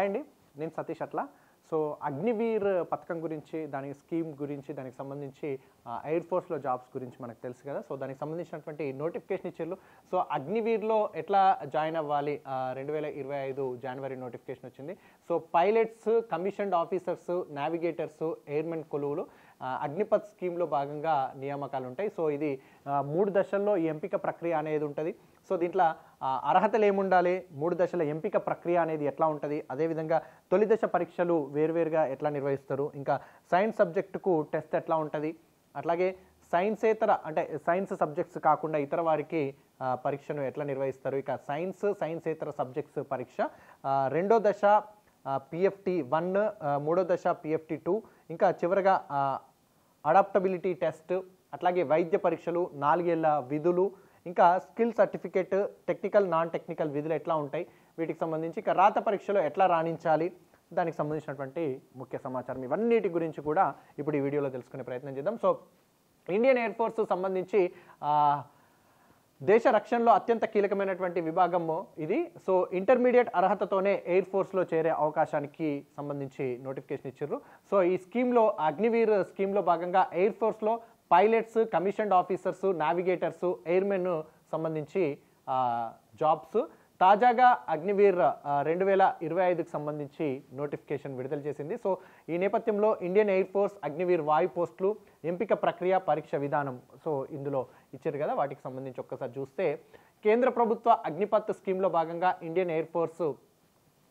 Hi అండి, నేను సతీష్ అట్లా. సో అగ్నివీర్ పథకం గురించి, దాని స్కీమ్ గురించి, దానికి సంబంధించి ఎయిర్ ఫోర్స్లో జాబ్స్ గురించి మనకు తెలుసు కదా. సో దానికి సంబంధించినటువంటి నోటిఫికేషన్ ఇచ్చారు. సో అగ్నివీర్లో ఎట్లా జాయిన్ అవ్వాలి, 2025 జనవరి నోటిఫికేషన్ వచ్చింది. So pilots, commissioned officers, navigators, airmen కొలువులు అగ్నిపథ్ స్కీమ్లో భాగంగా నియామకాలు ఉంటాయి. సో ఇది 3 దశల్లో ఈ ఎంపిక ప్రక్రియ అనేది ఉంటుంది. సో దీంట్లో అర్హతలు ఏముండాలి, 3 దశల ఎంపిక ప్రక్రియ అనేది ఎట్లా ఉంటుంది, అదేవిధంగా తొలి దశ పరీక్షలు వేరువేరుగా ఎట్లా నిర్వహిస్తారు, ఇంకా సైన్స్ సబ్జెక్టుకు టెస్ట్ ఎట్లా ఉంటుంది, అట్లాగే సైన్సేతర అంటే సైన్స్ సబ్జెక్ట్స్ కాకుండా ఇతర వారికి పరీక్షను ఎట్లా నిర్వహిస్తారు, ఇక సైన్సేతర సబ్జెక్ట్స్ పరీక్ష రెండో దశ PFT 1, మూడో దశ PFT 2, ఇంకా చివరగా అడాప్టబిలిటీ టెస్ట్, అట్లాగే వైద్య పరీక్షలు, 4 ఏళ్ల విధులు, ఇంకా skill certificate, technical non technical విధులు ఎట్లా ఉంటాయి, వీటికి సంబంధించి ఇక రాత పరీక్షలో ఎట్లా రాణించాలి, దానికి సంబంధించినటువంటి ముఖ్య సమాచారం ఇవన్నిటి గురించి కూడా ఇప్పుడు ఈ వీడియోలో తెలుసుకునే ప్రయత్నం చేద్దాం. సో ఇండియన్ ఎయిర్ ఫోర్స్ సంబంధించి దేశ రక్షణలో అత్యంత కీలకమైనటువంటి విభాగము ఇది. సో ఇంటర్మీడియట్ అర్హతతోనే ఎయిర్ ఫోర్స్లో చేరే అవకాశానికి సంబంధించి నోటిఫికేషన్ ఇచ్చారు. సో ఈ స్కీమ్లో, అగ్నివీర్ స్కీమ్లో భాగంగా ఎయిర్ ఫోర్స్లో pilots, commissioned officers, navigators, airmen సంబంధించి జాబ్స్. తాజాగా అగ్నివీర్ 2025కి సంబంధించి నోటిఫికేషన్ విడుదల చేసింది. సో ఈ నేపథ్యంలో ఇండియన్ ఎయిర్ ఫోర్స్ అగ్నివీర్ వాయు పోస్టులు, ఎంపిక ప్రక్రియ, పరీక్ష విధానం సో ఇందులో ఇచ్చారు కదా, వాటికి సంబంధించి ఒక్కసారి చూస్తే కేంద్ర ప్రభుత్వ అగ్నిపథ్ స్కీమ్లో భాగంగా ఇండియన్ ఎయిర్ ఫోర్స్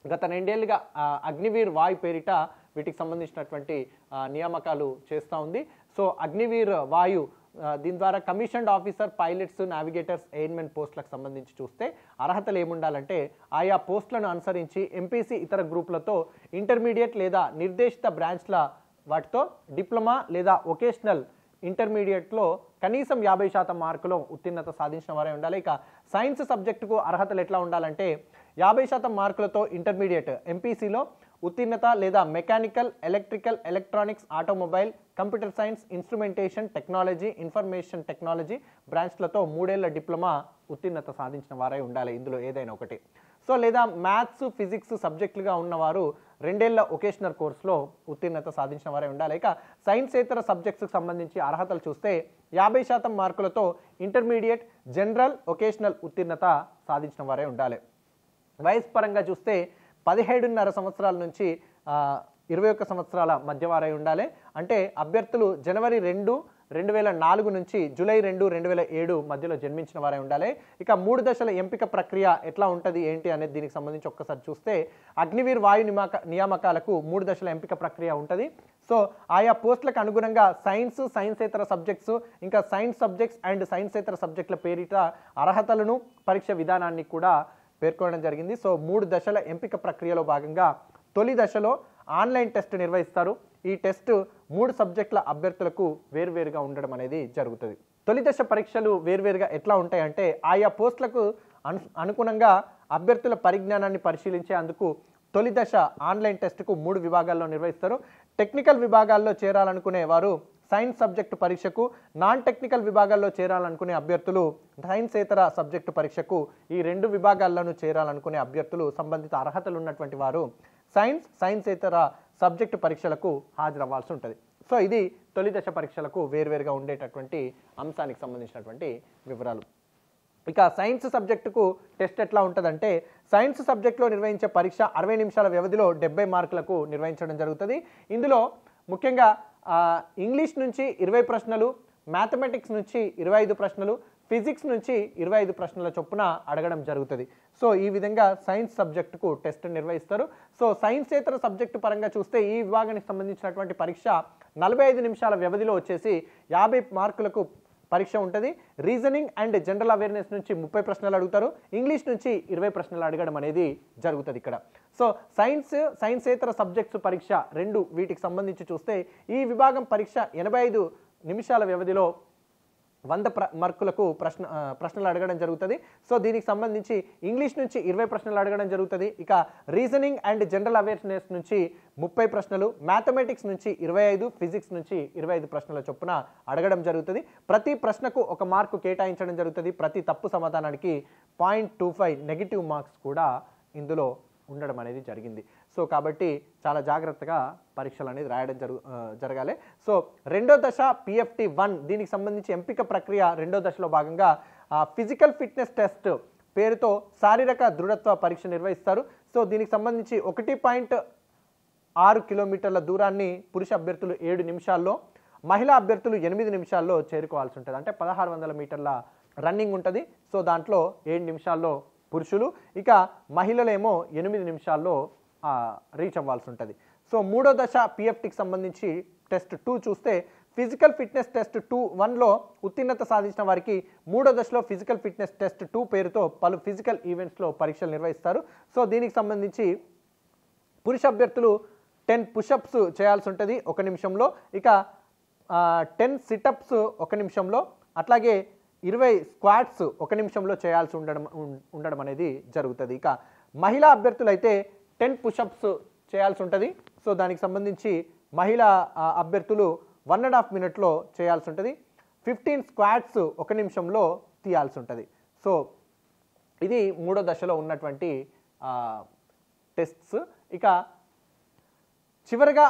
గత 2 ఏళ్ళుగా అగ్నివీర్ వాయు పేరిట వీటికి సంబంధించినటువంటి నియామకాలు చేస్తూ ఉంది. సో అగ్నివీర్ వాయు దీని ద్వారా commissioned officer, pilots, navigators, airmen పోస్టులకు సంబంధించి చూస్తే అర్హతలు ఏముండాలంటే ఆయా పోస్టులను అనుసరించి ఎంపీసీ ఇతర గ్రూపులతో ఇంటర్మీడియట్ లేదా నిర్దేశిత బ్రాంచ్ల వాటితో డిప్లొమా లేదా వొకేషనల్ ఇంటర్మీడియట్లో కనీసం 50% మార్కులో ఉత్తీర్ణత సాధించిన వారే ఉండాలి. ఇక సైన్స్ సబ్జెక్టుకు అర్హతలు ఎట్లా ఉండాలంటే 50% మార్కులతో ఇంటర్మీడియట్ ఎంపీసీలో ఉత్తీర్ణత లేదా mechanical, electrical, electronics, automobile, computer science, instrumentation technology, information technology బ్రాంచ్లతో 3 ఏళ్ల డిప్లొమా ఉత్తీర్ణత సాధించిన వారే ఉండాలి ఇందులో ఏదైనా ఒకటి. సో లేదా మ్యాథ్స్, ఫిజిక్స్ సబ్జెక్టులుగా ఉన్నవారు 2 ఏళ్ల వొకేషనల్ కోర్సులో ఉత్తీర్ణత సాధించిన వారే ఉండాలి. ఇక సైన్సేతర సబ్జెక్ట్స్కి సంబంధించి అర్హతలు చూస్తే 50% మార్కులతో ఇంటర్మీడియట్, జనరల్, వొకేషనల్ ఉత్తీర్ణత సాధించిన వారే ఉండాలి. వయసు పరంగా చూస్తే 17.5 సంవత్సరాల నుంచి 21 సంవత్సరాల మధ్య వారై ఉండాలి. అంటే అభ్యర్థులు జనవరి 2, 2004 నుంచి జూలై 2, 2007 మధ్యలో జన్మించిన వారే ఉండాలి. ఇక 3 దశల ఎంపిక ప్రక్రియ ఎట్లా ఉంటుంది ఏంటి అనేది దీనికి సంబంధించి ఒక్కసారి చూస్తే అగ్నివీర్ వాయు నియామకాలకు 3 దశల ఎంపిక ప్రక్రియ ఉంటుంది. సో ఆయా పోస్టులకు అనుగుణంగా సైన్సేతర సబ్జెక్ట్స్, ఇంకా సైన్స్ సబ్జెక్ట్స్ అండ్ సైన్సేతర సబ్జెక్టుల పేరిట అర్హతలను, పరీక్ష విధానాన్ని కూడా పేర్కొనడం జరిగింది. సో 3 దశల ఎంపిక ప్రక్రియలో భాగంగా తొలి దశలో ఆన్లైన్ టెస్ట్ నిర్వహిస్తారు. ఈ టెస్ట్ 3 సబ్జెక్టుల అభ్యర్థులకు వేరువేరుగా ఉండడం అనేది జరుగుతుంది. తొలి దశ పరీక్షలు వేరువేరుగా ఎట్లా ఉంటాయంటే ఆయా పోస్టులకు అనుగుణంగా అభ్యర్థుల పరిజ్ఞానాన్ని పరిశీలించేందుకు తొలి దశ ఆన్లైన్ టెస్ట్కు 3 విభాగాల్లో నిర్వహిస్తారు. టెక్నికల్ విభాగాల్లో చేరాలనుకునే వారు సైన్స్ సబ్జెక్టు పరీక్షకు, నాన్ టెక్నికల్ విభాగాల్లో చేరాలనుకునే అభ్యర్థులు సైన్సేతర సబ్జెక్టు పరీక్షకు, ఈ 2 విభాగాల్లోనూ చేరాలనుకునే అభ్యర్థులు సంబంధిత అర్హతలు ఉన్నటువంటి వారు సైన్సేతర సబ్జెక్టు పరీక్షలకు హాజరవ్వాల్సి ఉంటుంది. సో ఇది తొలి దశ పరీక్షలకు వేరువేరుగా ఉండేటటువంటి అంశానికి సంబంధించినటువంటి వివరాలు. ఇక సైన్స్ సబ్జెక్టుకు టెస్ట్ ఎట్లా ఉంటుందంటే సైన్స్ సబ్జెక్టులో నిర్వహించే పరీక్ష 60 నిమిషాల వ్యవధిలో 70 మార్కులకు నిర్వహించడం జరుగుతుంది. ఇందులో ముఖ్యంగా ఇంగ్లీష్ నుంచి 20 ప్రశ్నలు, మ్యాథమెటిక్స్ నుంచి 25 ప్రశ్నలు, ఫిజిక్స్ నుంచి 25 ప్రశ్నల చొప్పున అడగడం జరుగుతుంది. సో ఈ విధంగా సైన్స్ సబ్జెక్టుకు టెస్ట్ నిర్వహిస్తారు. సో సైన్సేతర సబ్జెక్టు పరంగా చూస్తే ఈ విభాగానికి సంబంధించినటువంటి పరీక్ష 45 నిమిషాల వ్యవధిలో వచ్చేసి 50 మార్కులకు పరీక్ష ఉంటుంది. రీజనింగ్ అండ్ జనరల్ అవేర్నెస్ నుంచి 30 ప్రశ్నలు అడుగుతారు. ఇంగ్లీష్ నుంచి 20 ప్రశ్నలు అడగడం అనేది జరుగుతుంది ఇక్కడ. సో సైన్సేతర సబ్జెక్ట్స్ పరీక్ష 2 వీటికి సంబంధించి చూస్తే ఈ విభాగం పరీక్ష 85 నిమిషాల వ్యవధిలో 100 మార్కులకు ప్రశ్నలు అడగడం జరుగుతుంది. సో దీనికి సంబంధించి ఇంగ్లీష్ నుంచి 20 ప్రశ్నలు అడగడం జరుగుతుంది. ఇక రీజనింగ్ అండ్ జనరల్ అవేర్నెస్ నుంచి 30 ప్రశ్నలు, మ్యాథమెటిక్స్ నుంచి 25, ఫిజిక్స్ నుంచి 25 ప్రశ్నల చొప్పున అడగడం జరుగుతుంది. ప్రతి ప్రశ్నకు 1 మార్కు కేటాయించడం జరుగుతుంది. ప్రతి తప్పు సమాధానానికి 0.25 నెగిటివ్ మార్క్స్ కూడా ఇందులో ఉండడం అనేది జరిగింది. సో కాబట్టి చాలా జాగ్రత్తగా పరీక్షలు అనేది రాయడం జరగాలి. సో రెండో దశ PFT-1 దీనికి సంబంధించి ఎంపిక ప్రక్రియ రెండో దశలో భాగంగా ఫిజికల్ ఫిట్నెస్ టెస్ట్ పేరుతో శారీరక దృఢత్వ పరీక్ష నిర్వహిస్తారు. సో దీనికి సంబంధించి 1.6 కిలోమీటర్ల దూరాన్ని పురుష అభ్యర్థులు 7 నిమిషాల్లో, మహిళా అభ్యర్థులు 8 నిమిషాల్లో చేరుకోవాల్సి ఉంటుంది. అంటే 1600 మీటర్ల రన్నింగ్ ఉంటుంది. సో దాంట్లో 7 నిమిషాల్లో పురుషులు, ఇక మహిళలేమో 8 నిమిషాల్లో రీచ్ అవ్వాల్సి ఉంటుంది. సో మూడో దశ PFTకి సంబంధించి టెస్ట్ 2 చూస్తే ఫిజికల్ ఫిట్నెస్ టెస్ట్ 1లో ఉత్తీర్ణత సాధించిన వారికి మూడో దశలో ఫిజికల్ ఫిట్నెస్ టెస్ట్ 2 పేరుతో పలు ఫిజికల్ ఈవెంట్స్లో పరీక్షలు నిర్వహిస్తారు. సో దీనికి సంబంధించి పురుష అభ్యర్థులు 10 పుషప్స్ చేయాల్సి ఉంటుంది 1 నిమిషంలో, ఇక 10 సిటప్స్ 1 నిమిషంలో, అట్లాగే 20 స్క్వాట్స్ 1 నిమిషంలో చేయాల్సి ఉండడం అనేది జరుగుతుంది. ఇక మహిళా అభ్యర్థులు అయితే 10 పుషప్స్ చేయాల్సి ఉంటుంది. సో దానికి సంబంధించి మహిళా అభ్యర్థులు 1.5 మినిట్లో చేయాల్సి ఉంటుంది. 15 స్క్వాట్స్ 1 నిమిషంలో తీయాల్సి ఉంటుంది. సో ఇది మూడో దశలో ఉన్నటువంటి టెస్ట్స్. ఇక చివరగా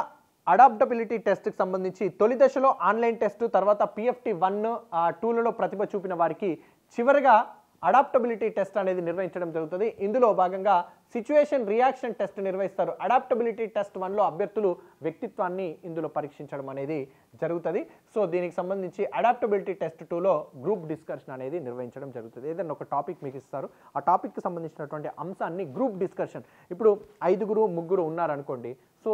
అడాప్టబిలిటీ టెస్ట్కి సంబంధించి తొలి దశలో ఆన్లైన్ టెస్ట్, తర్వాత PFT-1, 2లలో ప్రతిభ చూపిన వారికి చివరగా అడాప్టబిలిటీ టెస్ట్ అనేది నిర్వహించడం జరుగుతుంది. ఇందులో భాగంగా సిచ్యువేషన్ రియాక్షన్ టెస్ట్ నిర్వహిస్తారు. అడాప్టబిలిటీ టెస్ట్ 1లో అభ్యర్థులు వ్యక్తిత్వాన్ని ఇందులో పరీక్షించడం అనేది జరుగుతుంది. సో దీనికి సంబంధించి అడాప్టబిలిటీ టెస్ట్ 2లో గ్రూప్ డిస్కషన్ అనేది నిర్వహించడం జరుగుతుంది. ఏదైనా ఒక టాపిక్ మీకు ఇస్తారు, ఆ టాపిక్కి సంబంధించినటువంటి అంశాన్ని గ్రూప్ డిస్కషన్, ఇప్పుడు 5 3 ఉన్నారనుకోండి, సో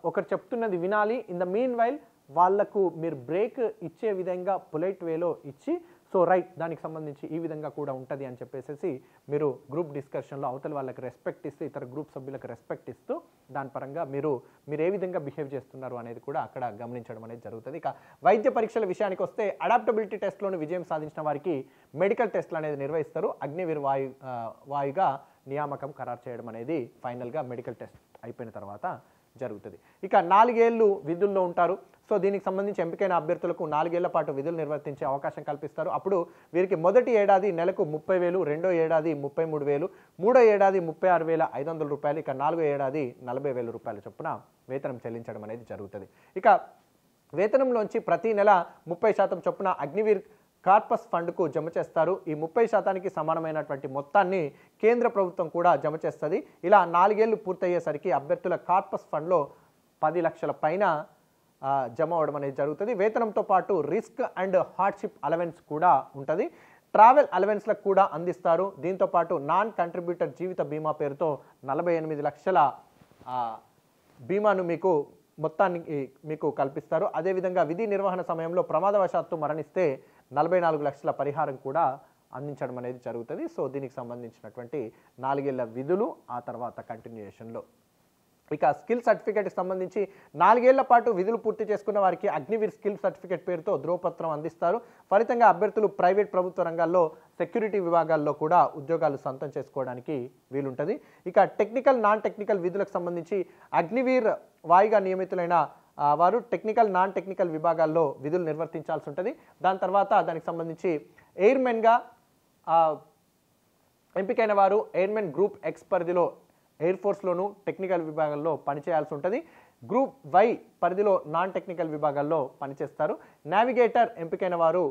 ఒకరు చెప్తున్నది వినాలి, ఇన్ ద మీన్ వైల్ వాళ్లకు మీరు బ్రేక్ ఇచ్చే విధంగా పొలైట్ వేలో ఇచ్చి, సో రైట్ దానికి సంబంధించి ఈ విధంగా కూడా ఉంటుంది అని చెప్పేసి మీరు గ్రూప్ డిస్కషన్లో అవతల వాళ్ళకి రెస్పెక్ట్ ఇస్తూ, ఇతర గ్రూప్ సభ్యులకు రెస్పెక్ట్ ఇస్తూ దాని పరంగా మీరు ఏ విధంగా బిహేవ్ చేస్తున్నారు అనేది కూడా అక్కడ గమనించడం అనేది జరుగుతుంది. ఇక వైద్య పరీక్షల విషయానికి వస్తే అడాప్టబిలిటీ టెస్ట్లోని విజయం సాధించిన వారికి మెడికల్ టెస్ట్లు అనేది నిర్వహిస్తారు. అగ్నివీర్ వాయుగా నియామకం ఖరారు చేయడం అనేది ఫైనల్గా మెడికల్ టెస్ట్ అయిపోయిన తర్వాత జరుగుతుంది. ఇక 4 ఏళ్ళు విధుల్లో ఉంటారు. సో దీనికి సంబంధించి ఎంపికైన అభ్యర్థులకు 4 ఏళ్ల పాటు విధులు నిర్వర్తించే అవకాశం కల్పిస్తారు. అప్పుడు వీరికి మొదటి ఏడాది నెలకు 30,000, రెండో ఏడాది 33,000, మూడో ఏడాది 36,500 రూపాయలు, ఇక 4వ ఏడాది 40,000 రూపాయల చొప్పున వేతనం చెల్లించడం అనేది జరుగుతుంది. ఇక వేతనంలోంచి ప్రతి నెల 30% చొప్పున అగ్నివీర్ కార్పస్ ఫండ్కు జమ చేస్తారు. ఈ 30%కి సమానమైనటువంటి మొత్తాన్ని కేంద్ర ప్రభుత్వం కూడా జమ చేస్తుంది. ఇలా 4 ఏళ్ళు పూర్తయ్యేసరికి అభ్యర్థుల కార్పస్ ఫండ్లో 10 లక్షల పైన జమ అవ్వడం అనేది జరుగుతుంది. వేతనంతో పాటు రిస్క్ అండ్ హార్డ్షిప్ అలవెన్స్ కూడా ఉంటుంది. ట్రావెల్ అలవెన్స్లకు కూడా అందిస్తారు. దీంతో పాటు నాన్ కంట్రిబ్యూటర్ జీవిత బీమా పేరుతో 48 లక్షల బీమాను మొత్తానికి మీకు కల్పిస్తారు. అదేవిధంగా విధి నిర్వహణ సమయంలో ప్రమాదవశాత్తు మరణిస్తే 44 లక్షల పరిహారం కూడా అందించడం అనేది జరుగుతుంది. సో దీనికి సంబంధించినటువంటి 4 ఏళ్ల విధులు, ఆ తర్వాత కంటిన్యూయేషన్లో. ఇక స్కిల్ సర్టిఫికేట్కి సంబంధించి 4 ఏళ్ల పాటు విధులు పూర్తి చేసుకున్న వారికి అగ్నివీర్ స్కిల్ సర్టిఫికేట్ పేరుతో ధ్రువపత్రం అందిస్తారు. ఫలితంగా అభ్యర్థులు ప్రైవేట్ ప్రభుత్వ రంగాల్లో సెక్యూరిటీ విభాగాల్లో కూడా ఉద్యోగాలు సొంతం చేసుకోవడానికి వీలుంటుంది. ఇక టెక్నికల్ నాన్ టెక్నికల్ విధులకు సంబంధించి అగ్నివీర్ వాయుగా నియమితులైన వారు టెక్నికల్ నాన్ టెక్నికల్ విభాగాల్లో విధులు నిర్వర్తించాల్సి ఉంటుంది. దాని తర్వాత దానికి సంబంధించి ఎయిర్మెన్గా ఎంపికైన వారు ఎయిర్మెన్ గ్రూప్ ఎక్స్ పరిధిలో ఎయిర్ ఫోర్స్లోను టెక్నికల్ విభాగాల్లో పనిచేయాల్సి ఉంటుంది. గ్రూప్ వై పరిధిలో నాన్ టెక్నికల్ విభాగాల్లో పనిచేస్తారు. నావిగేటర్ ఎంపికైన వారు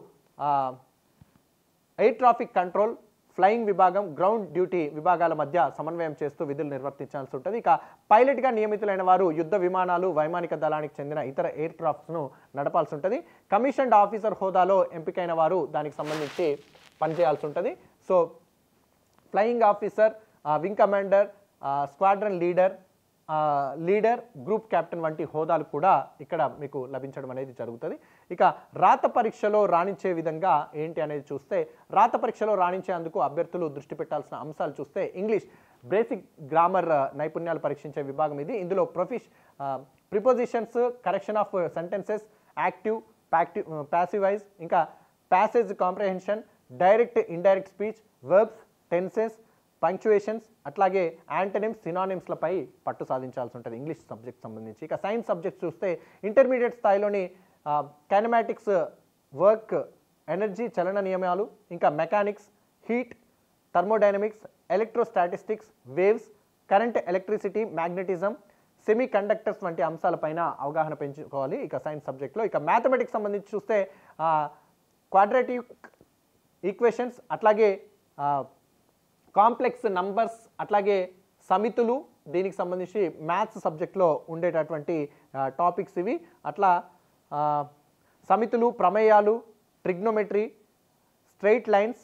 ఎయిర్ ట్రాఫిక్ కంట్రోల్, ఫ్లయింగ్ విభాగం, గ్రౌండ్ డ్యూటీ విభాగాల మధ్య సమన్వయం చేస్తూ విధులు నిర్వర్తించాల్సి ఉంటుంది. ఇక పైలట్గా నియమితులైన వారు యుద్ధ విమానాలు, వైమానిక దళానికి చెందిన ఇతర ఎయిర్ క్రాఫ్ట్స్ను నడపాల్సి ఉంటుంది. కమిషన్డ్ ఆఫీసర్ హోదాలో ఎంపికైన వారు దానికి సంబంధించి పనిచేయాల్సి ఉంటుంది. So flying officer, wing commander, squadron leader, group captain వంటి హోదాలు కూడా ఇక్కడ మీకు లభించడం అనేది జరుగుతుంది. ఇక రాత పరీక్షలో రాణించే విధంగా ఏంటి అనేది చూస్తే, రాత పరీక్షలో రాణించేందుకు అభ్యర్థులు దృష్టి పెట్టాల్సిన అంశాలు చూస్తే ఇంగ్లీష్ బేసిక్ గ్రామర్ నైపుణ్యాలు పరీక్షించే విభాగం ఇది. ఇందులో prepositions, correction of sentences, active, passivise, ఇంకా passage comprehension, direct indirect speech, verbs, tenses, punctuations, అట్లాగే యాంటనిమ్స్, సినానిమ్స్లపై పట్టు సాధించాల్సి ఉంటుంది ఇంగ్లీష్ సబ్జెక్ట్ సంబంధించి. ఇక సైన్స్ సబ్జెక్ట్ చూస్తే ఇంటర్మీడియట్ స్థాయిలోని కైనమాటిక్స్, వర్క్, ఎనర్జీ చలన నియమాలు, ఇంకా mechanics, heat, thermodynamics, electrostatistics, waves, current, electricity, magnetism, semiconductors వంటి అంశాలపైన అవగాహన పెంచుకోవాలి ఇక సైన్స్ సబ్జెక్ట్లో. ఇక మ్యాథమెటిక్స్ సంబంధించి చూస్తే క్వాడ్రాటిక్ ఈక్వేషన్స్, అట్లాగే కాంప్లెక్స్ నంబర్స్, అట్లాగే సమితులు, దీనికి సంబంధించి మ్యాథ్స్ సబ్జెక్ట్లో ఉండేటటువంటి టాపిక్స్ ఇవి. అట్లా సమితులు, ప్రమేయాలు, trigonometry, straight lines,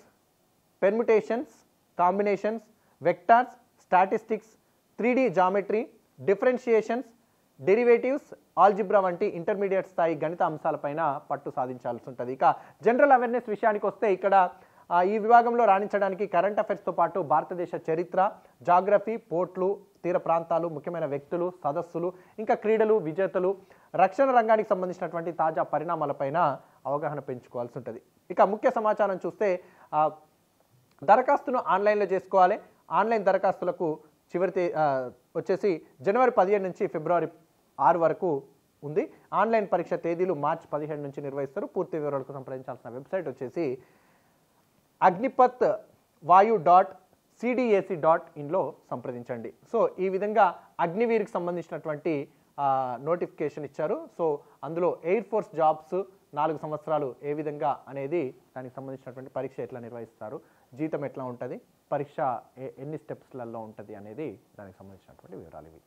permutations, combinations, vectors, statistics, 3D geometry, differentiations, derivatives, algebra వంటి ఇంటర్మీడియట్ స్థాయి గణిత అంశాలపైన పట్టు సాధించాల్సి ఉంటుంది. ఇక జనరల్ అవేర్నెస్ విషయానికి వస్తే ఇక్కడ ఈ విభాగంలో రాణించడానికి కరెంట్ అఫైర్స్తో పాటు భారతదేశ చరిత్ర, జాగ్రఫీ, పోర్ట్లు, తీర ప్రాంతాలు, ముఖ్యమైన వ్యక్తులు, సదస్సులు, ఇంకా క్రీడలు, విజేతలు, రక్షణ రంగానికి సంబంధించినటువంటి తాజా పరిణామాలపైన అవగాహన పెంచుకోవాల్సి ఉంటుంది. ఇక ముఖ్య సమాచారం చూస్తే దరఖాస్తును ఆన్లైన్లో చేసుకోవాలి. ఆన్లైన్ దరఖాస్తులకు చివరి వచ్చేసి జనవరి 17 నుంచి ఫిబ్రవరి 6 వరకు ఉంది. ఆన్లైన్ పరీక్ష తేదీలు మార్చి 17 నుంచి నిర్వహిస్తారు. పూర్తి వివరాలకు సంప్రదించాల్సిన వెబ్సైట్ వచ్చేసి agnipathvayu.cdac.inలో సంప్రదించండి. సో ఈ విధంగా అగ్నివీర్కి సంబంధించినటువంటి నోటిఫికేషన్ ఇచ్చారు. సో అందులో ఎయిర్ ఫోర్స్ జాబ్స్ 4 సంవత్సరాలు ఏ విధంగా అనేది, దానికి సంబంధించినటువంటి పరీక్ష ఎట్లా నిర్వహిస్తారు, జీతం ఎట్లా ఉంటుంది, పరీక్ష ఎన్ని స్టెప్స్లలో ఉంటుంది అనేది దానికి సంబంధించినటువంటి వివరాలు ఇవి.